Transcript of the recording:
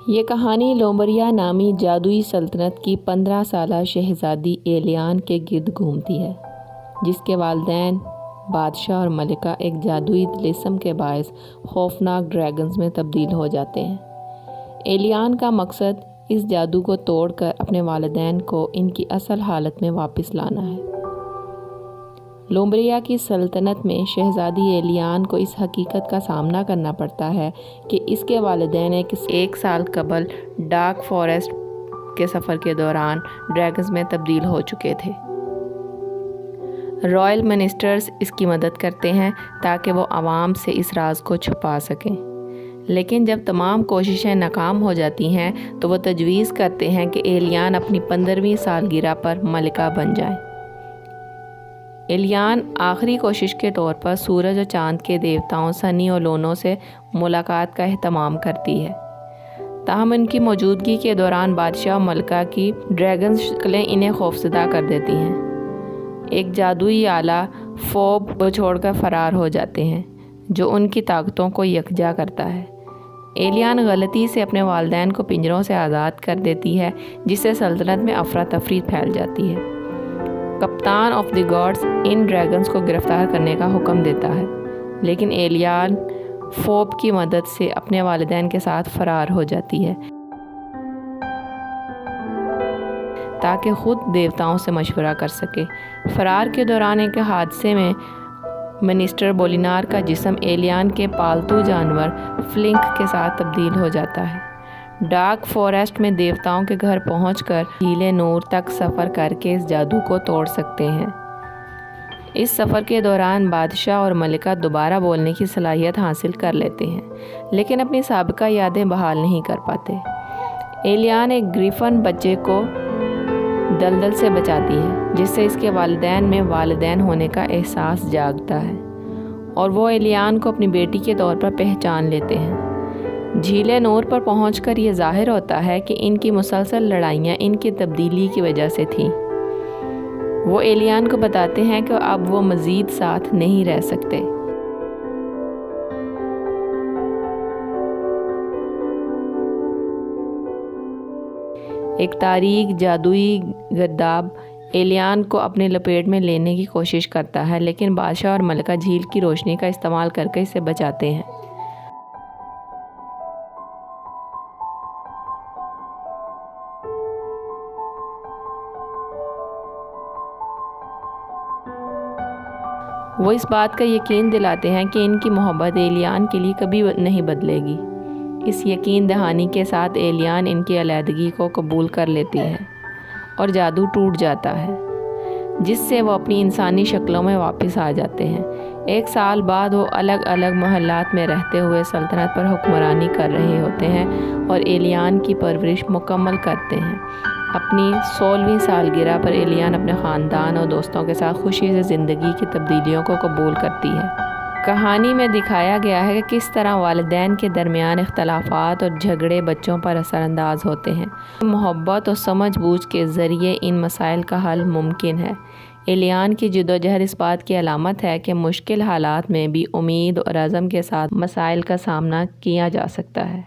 یہ کہانی لومبریا نامی جادوئی سلطنت کی 15 سالہ شہزادی ایلیان کے گرد گھومتی ہے، جس کے والدین بادشاہ اور ملکہ ایک جادوئی طلسم کے باعث خوفناک ڈریگنز میں تبدیل ہو جاتے ہیں۔ ایلیان کا مقصد اس جادو کو توڑ کر اپنے والدین کو ان کی اصل حالت میں واپس لانا ہے۔ لومبریا کی سلطنت میں شہزادی ایلیان کو اس حقیقت کا سامنا کرنا پڑتا ہے کہ اس کے والدین ایک سال قبل ڈارک فارسٹ کے سفر کے دوران ڈریگنز میں تبدیل ہو چکے تھے۔ رائل منسٹرز اس کی مدد کرتے ہیں تاکہ وہ عوام سے اس راز کو چھپا سکیں، لیکن جب تمام کوششیں ناکام ہو جاتی ہیں تو وہ تجویز کرتے ہیں کہ ایلیان اپنی 15ویں سالگرہ پر ملکہ بن جائیں۔ ایلیان آخری کوشش کے طور پر سورج اور چاند کے دیوتاؤں سنی اور لونو سے ملاقات کا اہتمام کرتی ہے، تاہم ان کی موجودگی کے دوران بادشاہ اور ملکہ کی ڈریگن شکلیں انہیں خوفزدہ کر دیتی ہیں۔ ایک جادوئی آلہ فوب کو چھوڑ کر فرار ہو جاتے ہیں، جو ان کی طاقتوں کو یکجا کرتا ہے۔ ایلیان غلطی سے اپنے والدین کو پنجروں سے آزاد کر دیتی ہے، جس سے سلطنت میں افراتفری پھیل جاتی ہے۔ کپتان of the guards in dragons کو گرفتار کرنے کا حکم دیتا ہے، لیکن ایلیان فوب کی مدد سے اپنے والدین کے ساتھ فرار ہو جاتی ہے تاکہ خود دیوتاؤں سے مشورہ کر سکے۔ فرار کے دوران ایک حادثے میں منسٹر بولینار کا جسم ایلیان کے پالتو جانور فلنک کے ساتھ تبدیل ہو جاتا ہے۔ ڈارک فارسٹ میں دیوتاؤں کے گھر پہنچ کر جھیل نور تک سفر کر کے اس جادو کو توڑ سکتے ہیں۔ اس سفر کے دوران بادشاہ اور ملکہ دوبارہ بولنے کی صلاحیت حاصل کر لیتے ہیں، لیکن اپنی سابقہ یادیں بحال نہیں کر پاتے۔ ایلیان ایک گریفن بچے کو دلدل سے بچاتی ہے، جس سے اس کے والدین میں والدین ہونے کا احساس جاگتا ہے، اور وہ ایلیان کو اپنی بیٹی کے طور پر پہچان لیتے ہیں۔ جھیل نور پر پہنچ کر یہ ظاہر ہوتا ہے کہ ان کی مسلسل لڑائیاں ان کی تبدیلی کی وجہ سے تھیں۔ وہ ایلیان کو بتاتے ہیں کہ اب وہ مزید ساتھ نہیں رہ سکتے۔ ایک تاریک جادوئی گرداب ایلیان کو اپنے لپیٹ میں لینے کی کوشش کرتا ہے، لیکن بادشاہ اور ملکہ جھیل کی روشنی کا استعمال کر کے اسے بچاتے ہیں۔ وہ اس بات کا یقین دلاتے ہیں کہ ان کی محبت ایلیان کے لیے کبھی نہیں بدلے گی۔ اس یقین دہانی کے ساتھ ایلیان ان کی علیحدگی کو قبول کر لیتی ہے اور جادو ٹوٹ جاتا ہے، جس سے وہ اپنی انسانی شکلوں میں واپس آ جاتے ہیں۔ 1 سال بعد وہ الگ الگ محلات میں رہتے ہوئے سلطنت پر حکمرانی کر رہے ہوتے ہیں اور ایلیان کی پرورش مکمل کرتے ہیں۔ اپنی 16ویں سالگرہ پر ایلیان اپنے خاندان اور دوستوں کے ساتھ خوشی سے زندگی کی تبدیلیوں کو قبول کرتی ہے۔ کہانی میں دکھایا گیا ہے کہ کس طرح والدین کے درمیان اختلافات اور جھگڑے بچوں پر اثر انداز ہوتے ہیں۔ محبت اور سمجھ بوجھ کے ذریعے ان مسائل کا حل ممکن ہے۔ ایلیان کی جدوجہد اس بات کی علامت ہے کہ مشکل حالات میں بھی امید اور عزم کے ساتھ مسائل کا سامنا کیا جا سکتا ہے۔